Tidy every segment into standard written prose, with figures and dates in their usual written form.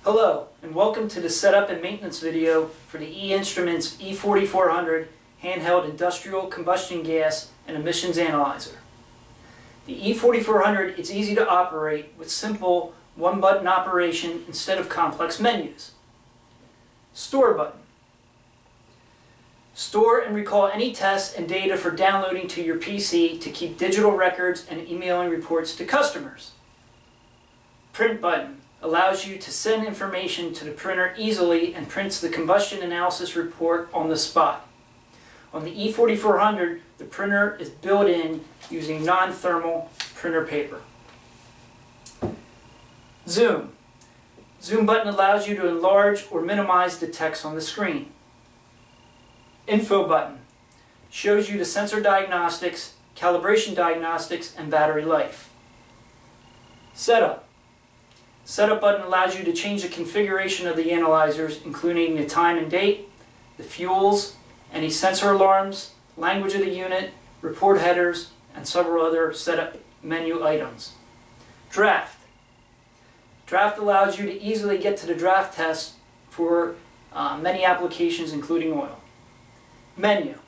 Hello, and welcome to the setup and maintenance video for the E-Instruments E4400 handheld industrial combustion gas and emissions analyzer. The E4400 is easy to operate with simple one-button operation instead of complex menus. Store button. Store and recall any tests and data for downloading to your PC to keep digital records and emailing reports to customers. Print button allows you to send information to the printer easily and prints the combustion analysis report on the spot. On the E4400, the printer is built in using non-thermal printer paper. Zoom. Zoom button allows you to enlarge or minimize the text on the screen. Info button shows you the sensor diagnostics, calibration diagnostics, and battery life. Setup. Setup button allows you to change the configuration of the analyzers, including the time and date, the fuels, any sensor alarms, language of the unit, report headers, and several other setup menu items. Draft. Draft allows you to easily get to the draft test for many applications, including oil. Menu.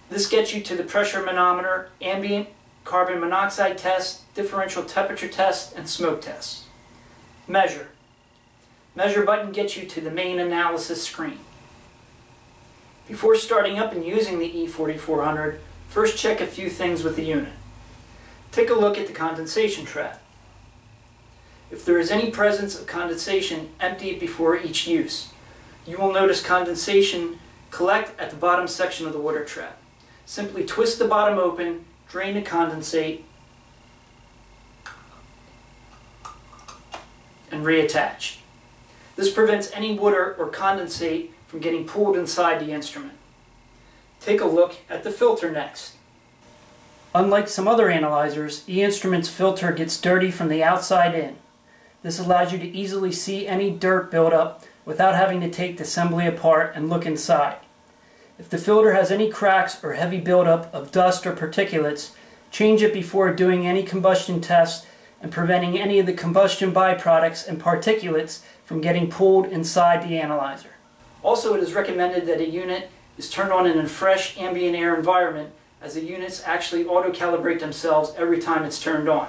This gets you to the pressure manometer, ambient carbon monoxide test, differential temperature test, and smoke tests. Measure. Measure button gets you to the main analysis screen. Before starting up and using the E4400, first check a few things with the unit. Take a look at the condensation trap. If there is any presence of condensation, empty it before each use. You will notice condensation collect at the bottom section of the water trap. Simply twist the bottom open, drain the condensate, and reattach. This prevents any water or condensate from getting pooled inside the instrument. Take a look at the filter next. Unlike some other analyzers, E-Instruments filter gets dirty from the outside in. This allows you to easily see any dirt buildup without having to take the assembly apart and look inside. If the filter has any cracks or heavy buildup of dust or particulates, change it before doing any combustion tests and preventing any of the combustion byproducts and particulates from getting pooled inside the analyzer. Also, it is recommended that a unit is turned on in a fresh ambient air environment, as the units actually auto-calibrate themselves every time it's turned on.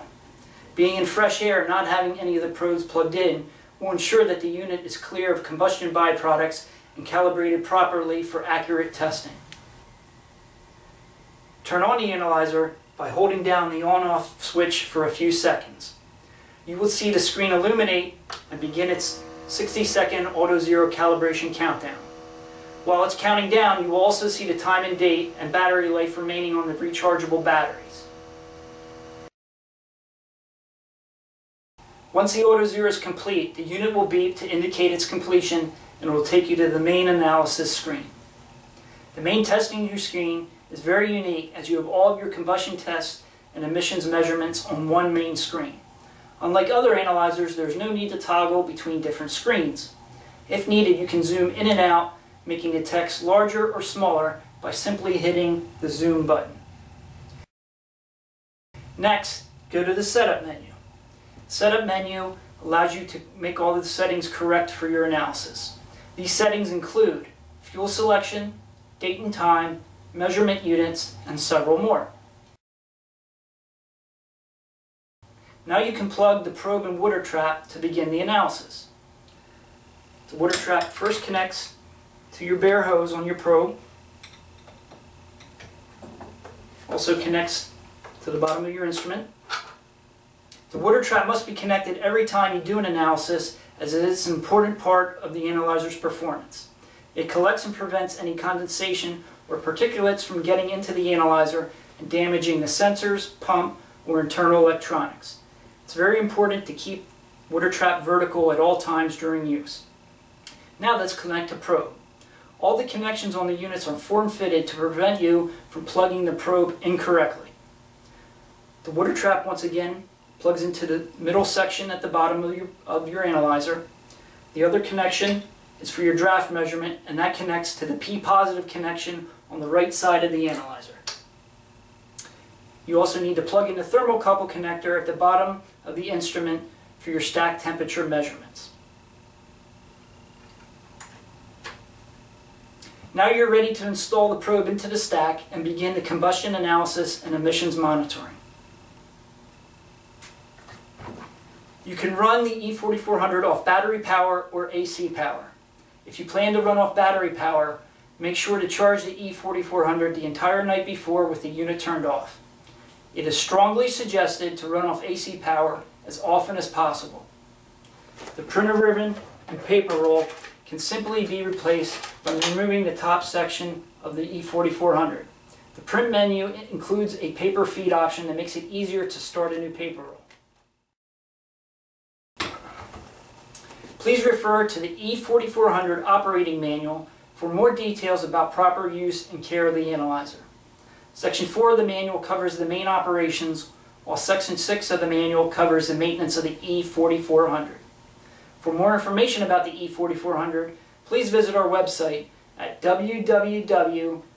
Being in fresh air and not having any of the probes plugged in will ensure that the unit is clear of combustion byproducts and calibrated properly for accurate testing. Turn on the analyzer by holding down the on-off switch for a few seconds. You will see the screen illuminate and begin its 60-second auto-zero calibration countdown. While it's counting down, you will also see the time and date and battery life remaining on the rechargeable batteries. Once the auto-zero is complete, the unit will beep to indicate its completion, and it will take you to the main analysis screen. The main testing screen is very unique, as you have all of your combustion tests and emissions measurements on one main screen. Unlike other analyzers, there is no need to toggle between different screens. If needed, you can zoom in and out, making the text larger or smaller by simply hitting the zoom button. Next, go to the setup menu. The setup menu allows you to make all the settings correct for your analysis. These settings include fuel selection, date and time, measurement units, and several more. Now you can plug the probe and water trap to begin the analysis. The water trap first connects to your bare hose on your probe. Also connects to the bottom of your instrument. The water trap must be connected every time you do an analysis, as it is an important part of the analyzer's performance. It collects and prevents any condensation or particulates from getting into the analyzer and damaging the sensors, pump, or internal electronics. It's very important to keep water trap vertical at all times during use. Now let's connect the probe. All the connections on the units are form-fitted to prevent you from plugging the probe incorrectly. The water trap, once again, plugs into the middle section at the bottom of your analyzer. The other connection is for your draft measurement, and that connects to the P-positive connection on the right side of the analyzer. You also need to plug in the thermocouple connector at the bottom of the instrument for your stack temperature measurements. Now you're ready to install the probe into the stack and begin the combustion analysis and emissions monitoring. You can run the E4400 off battery power or AC power. If you plan to run off battery power, make sure to charge the E4400 the entire night before with the unit turned off. It is strongly suggested to run off AC power as often as possible. The printer ribbon and paper roll can simply be replaced by removing the top section of the E4400. The print menu includes a paper feed option that makes it easier to start a new paper roll. Please refer to the E4400 operating manual for more details about proper use and care of the analyzer. Section 4 of the manual covers the main operations, while Section 6 of the manual covers the maintenance of the E4400. For more information about the E4400, please visit our website at www.e-inst.com.